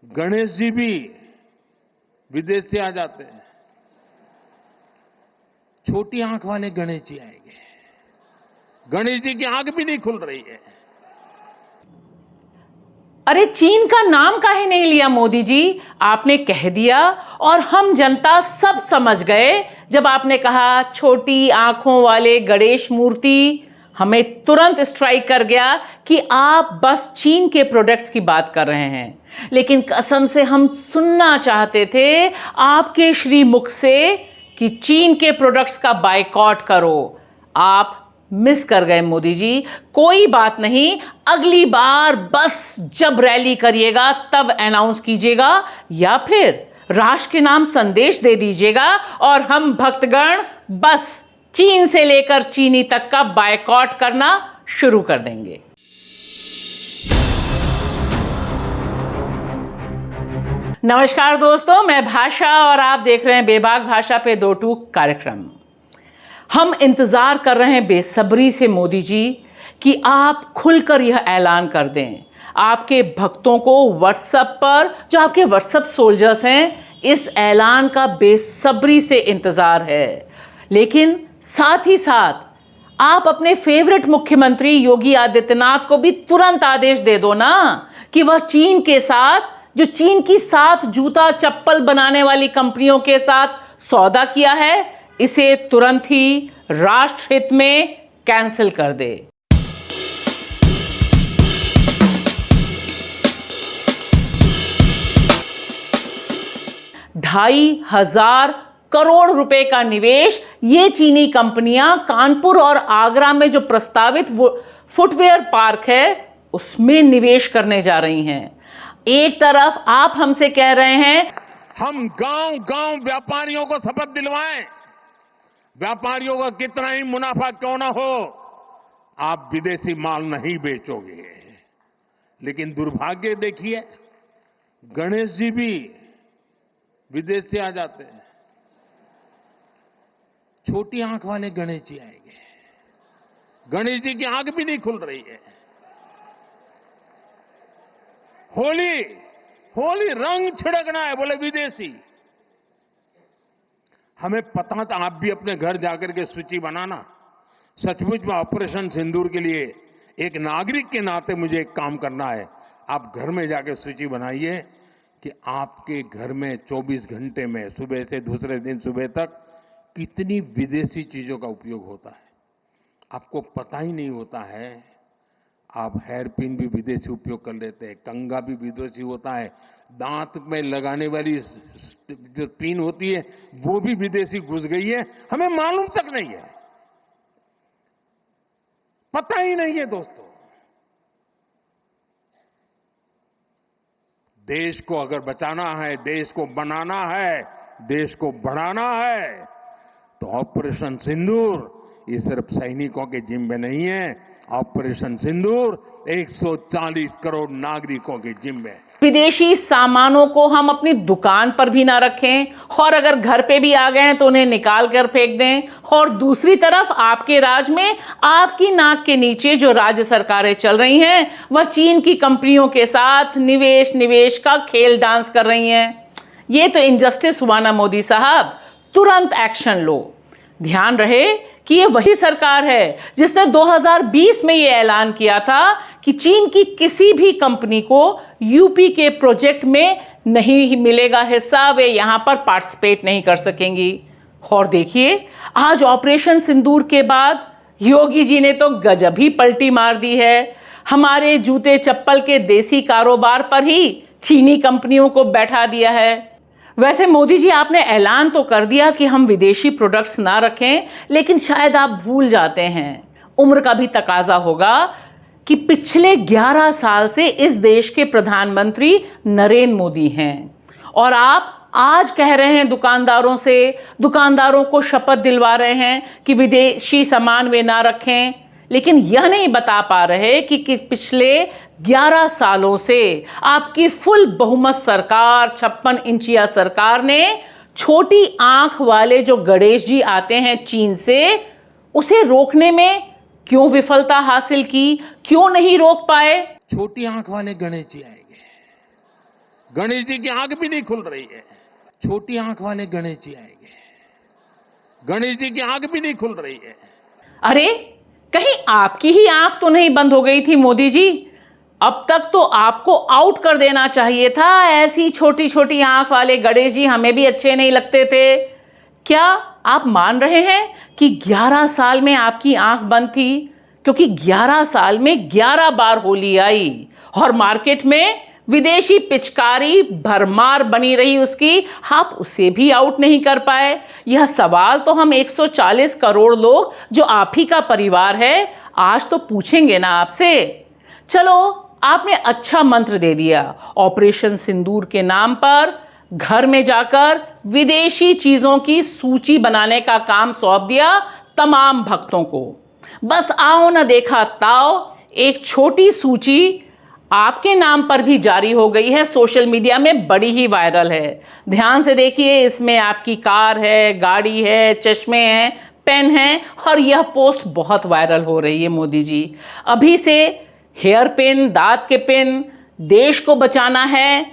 गणेश जी भी विदेश से आ जाते हैं। छोटी आंख वाले गणेश जी आएंगे। गणेश जी की आंख भी नहीं खुल रही है। अरे चीन का नाम काहे नहीं लिया मोदी जी? आपने कह दिया और हम जनता सब समझ गए जब आपने कहा छोटी आंखों वाले गणेश मूर्ति। हमें तुरंत स्ट्राइक कर गया कि आप बस चीन के प्रोडक्ट्स की बात कर रहे हैं। लेकिन कसम से हम सुनना चाहते थे आपके श्री मुख से कि चीन के प्रोडक्ट्स का बायकॉट करो। आप मिस कर गए मोदी जी। कोई बात नहीं, अगली बार बस जब रैली करिएगा तब अनाउंस कीजिएगा या फिर राष्ट्र के नाम संदेश दे दीजिएगा और हम भक्तगण बस चीन से लेकर चीनी तक का बायकॉट करना शुरू कर देंगे। नमस्कार दोस्तों, मैं भाषा और आप देख रहे हैं बेबाक भाषा पे दो टूक कार्यक्रम। हम इंतजार कर रहे हैं बेसब्री से मोदी जी कि आप खुलकर यह ऐलान कर दें। आपके भक्तों को व्हाट्सएप पर, जो आपके व्हाट्सएप सोल्जर्स हैं, इस ऐलान का बेसब्री से इंतजार है। लेकिन साथ ही साथ आप अपने फेवरेट मुख्यमंत्री योगी आदित्यनाथ को भी तुरंत आदेश दे दो ना कि वह चीन के साथ, जो चीन की 7 जूता चप्पल बनाने वाली कंपनियों के साथ सौदा किया है, इसे तुरंत ही राष्ट्रहित में कैंसिल कर दे। $2,500 करोड़ रुपए का निवेश ये चीनी कंपनियां कानपुर और आगरा में जो प्रस्तावित फुटवेयर पार्क है उसमें निवेश करने जा रही हैं। एक तरफ आप हमसे कह रहे हैं हम गांव-गांव व्यापारियों को शपथ दिलवाएं, व्यापारियों का कितना ही मुनाफा क्यों ना हो, आप विदेशी माल नहीं बेचोगे। लेकिन दुर्भाग्य देखिए, गणेश जी भी विदेश से आ जाते हैं। छोटी आंख वाले गणेश जी आएंगे। गणेश जी की आंख भी नहीं खुल रही है। होली रंग छिड़कना है, बोले विदेशी। हमें पता था, आप भी अपने घर जाकर के सूची बनाना। सचमुच में ऑपरेशन सिंदूर के लिए एक नागरिक के नाते मुझे एक काम करना है। आप घर में जाकर सूची बनाइए कि आपके घर में 24 घंटे में सुबह से दूसरे दिन सुबह तक कितनी विदेशी चीजों का उपयोग होता है। आपको पता ही नहीं होता है। आप हेयर पिन भी विदेशी उपयोग कर लेते हैं, कंघा भी विदेशी होता है, दांत में लगाने वाली जो पिन होती है वो भी विदेशी घुस गई है, हमें मालूम तक नहीं है, पता ही नहीं है। दोस्तों, देश को अगर बचाना है, देश को बनाना है, देश को बढ़ाना है, तो ऑपरेशन सिंदूर ये सिर्फ सैनिकों के जिम्मे नहीं है। ऑपरेशन सिंदूर 140 करोड़ नागरिकों के जिम्मे। विदेशी सामानों को हम अपनी दुकान पर भी ना रखें और अगर घर पे भी आ गए हैं तो उन्हें निकाल कर फेंक दें। और दूसरी तरफ आपके राज में आपकी नाक के नीचे जो राज्य सरकारें चल रही हैं वह चीन की कंपनियों के साथ निवेश का खेल डांस कर रही हैं। ये तो इनजस्टिस हुआ ना मोदी साहब, तुरंत एक्शन लो। ध्यान रहे कि ये वही सरकार है जिसने 2020 में ये ऐलान किया था कि चीन की किसी भी कंपनी को यूपी के प्रोजेक्ट में नहीं मिलेगा हिस्सा, वे यहां पर पार्टिसिपेट नहीं कर सकेंगी। और देखिए, आज ऑपरेशन सिंदूर के बाद योगी जी ने तो गजब ही पलटी मार दी है। हमारे जूते चप्पल के देसी कारोबार पर ही चीनी कंपनियों को बैठा दिया है। वैसे मोदी जी, आपने ऐलान तो कर दिया कि हम विदेशी प्रोडक्ट्स ना रखें, लेकिन शायद आप भूल जाते हैं, उम्र का भी तकाजा होगा कि पिछले 11 साल से इस देश के प्रधानमंत्री नरेंद्र मोदी हैं और आप आज कह रहे हैं दुकानदारों को शपथ दिलवा रहे हैं कि विदेशी सामान वे ना रखें, लेकिन यह नहीं बता पा रहे कि पिछले 11 सालों से आपकी फुल बहुमत सरकार, 56 इंचिया सरकार ने छोटी आंख वाले जो गणेश जी आते हैं चीन से, उसे रोकने में क्यों विफलता हासिल की, क्यों नहीं रोक पाए? छोटी आंख वाले गणेश जी आएंगे। गणेश जी की आंख भी नहीं खुल रही है। छोटी आंख वाले गणेश जी आएंगे, गणेश जी की आंख भी नहीं खुल रही है। अरे, कहीं आपकी ही आंख तो नहीं बंद हो गई थी मोदी जी? अब तक तो आपको आउट कर देना चाहिए था। ऐसी छोटी छोटी आंख वाले गणेश जी हमें भी अच्छे नहीं लगते थे। क्या आप मान रहे हैं कि 11 साल में आपकी आंख बंद थी? क्योंकि 11 साल में 11 बार होली आई और मार्केट में विदेशी पिचकारी भरमार बनी रही उसकी, आप उसे भी आउट नहीं कर पाए। यह सवाल तो हम 140 करोड़ लोग जो आप ही का परिवार है आज तो पूछेंगे ना आपसे। चलो, आपने अच्छा मंत्र दे दिया। ऑपरेशन सिंदूर के नाम पर घर में जाकर विदेशी चीजों की सूची बनाने का काम सौंप दिया तमाम भक्तों को। बस आओ न देखा ताओ, एक छोटी सूची आपके नाम पर भी जारी हो गई है, सोशल मीडिया में बड़ी ही वायरल है। ध्यान से देखिए, इसमें आपकी कार है, गाड़ी है, चश्मे हैं, पेन है और यह पोस्ट बहुत वायरल हो रही है मोदी जी। अभी से हेयर पिन, दांत के पिन, देश को बचाना है,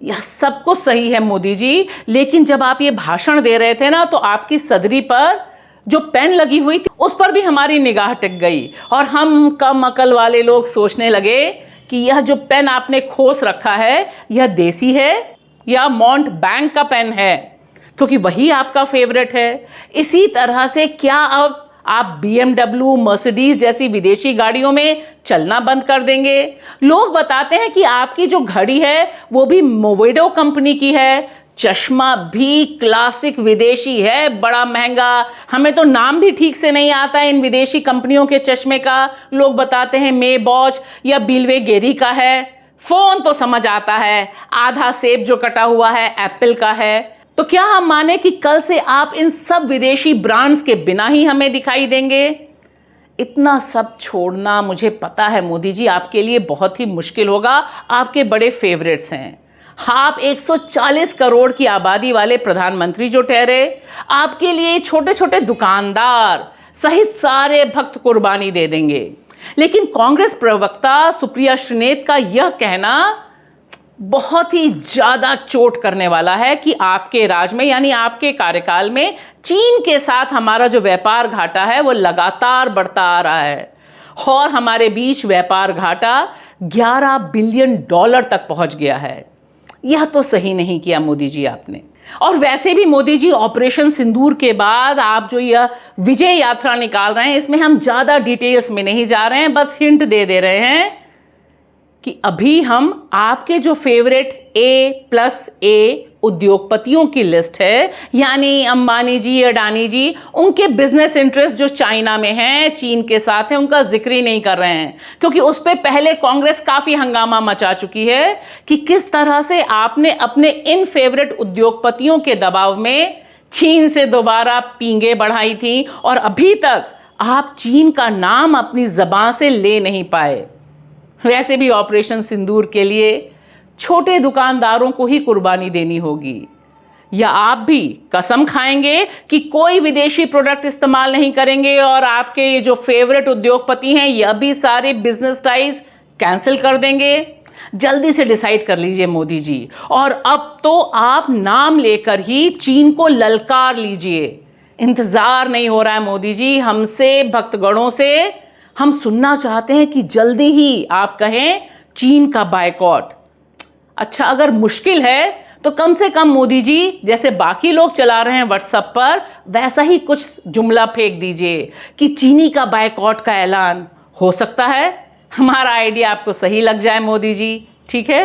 यह सब कुछ सही है मोदी जी। लेकिन जब आप ये भाषण दे रहे थे ना, तो आपकी सदरी पर जो पेन लगी हुई थी उस पर भी हमारी निगाह टिक गई और हम कम अकल वाले लोग सोचने लगे कि यह जो पेन आपने खोस रखा है यह देसी है या मॉन्ट बैंक का पेन है, क्योंकि वही आपका फेवरेट है। इसी तरह से क्या अब आप BMW, मर्सिडीज जैसी विदेशी गाड़ियों में चलना बंद कर देंगे? लोग बताते हैं कि आपकी जो घड़ी है वो भी मोवेडो कंपनी की है, चश्मा भी क्लासिक विदेशी है, बड़ा महंगा। हमें तो नाम भी ठीक से नहीं आता है इन विदेशी कंपनियों के चश्मे का। लोग बताते हैं मेबॉच या बिलवे गेरी का है। फोन तो समझ आता है, आधा सेब जो कटा हुआ है एप्पल का है। तो क्या हम माने कि कल से आप इन सब विदेशी ब्रांड्स के बिना ही हमें दिखाई देंगे? इतना सब छोड़ना मुझे पता है मोदी जी आपके लिए बहुत ही मुश्किल होगा। आपके बड़े फेवरेट्स हैं। आप 140 करोड़ की आबादी वाले प्रधानमंत्री जो ठहरे, आपके लिए छोटे छोटे दुकानदार सहित सारे भक्त कुर्बानी दे देंगे। लेकिन कांग्रेस प्रवक्ता सुप्रिया श्रीनेत का यह कहना बहुत ही ज्यादा चोट करने वाला है कि आपके राज में यानी आपके कार्यकाल में चीन के साथ हमारा जो व्यापार घाटा है वो लगातार बढ़ता आ रहा है और हमारे बीच व्यापार घाटा $11 बिलियन तक पहुंच गया है। यह तो सही नहीं किया मोदी जी आपने। और वैसे भी मोदी जी, ऑपरेशन सिंदूर के बाद आप जो यह विजय यात्रा निकाल रहे हैं, इसमें हम ज्यादा डिटेल्स में नहीं जा रहे हैं, बस हिंट दे रहे हैं कि अभी हम आपके जो फेवरेट A+A उद्योगपतियों की लिस्ट है, यानी अंबानी जी, अडानी जी, उनके बिजनेस इंटरेस्ट जो चाइना में हैं, चीन के साथ है, उनका जिक्र ही नहीं कर रहे हैं। क्योंकि उस पर पहले कांग्रेस काफी हंगामा मचा चुकी है कि किस तरह से आपने अपने इन फेवरेट उद्योगपतियों के दबाव में चीन से दोबारा पींगे बढ़ाई थी और अभी तक आप चीन का नाम अपनी जबान से ले नहीं पाए। वैसे भी ऑपरेशन सिंदूर के लिए छोटे दुकानदारों को ही कुर्बानी देनी होगी, या आप भी कसम खाएंगे कि कोई विदेशी प्रोडक्ट इस्तेमाल नहीं करेंगे और आपके ये जो फेवरेट उद्योगपति हैं यह भी सारे बिजनेस टाइज कैंसिल कर देंगे? जल्दी से डिसाइड कर लीजिए मोदी जी, और अब तो आप नाम लेकर ही चीन को ललकार लीजिए। इंतजार नहीं हो रहा है मोदी जी हमसे, भक्तगणों से। हम सुनना चाहते हैं कि जल्दी ही आप कहें चीन का बायकॉट। अच्छा, अगर मुश्किल है तो कम से कम मोदी जी, जैसे बाकी लोग चला रहे हैं व्हाट्सएप पर, वैसा ही कुछ जुमला फेंक दीजिए कि चीनी का बायकॉट का ऐलान हो सकता है। हमारा आइडिया आपको सही लग जाए मोदी जी, ठीक है?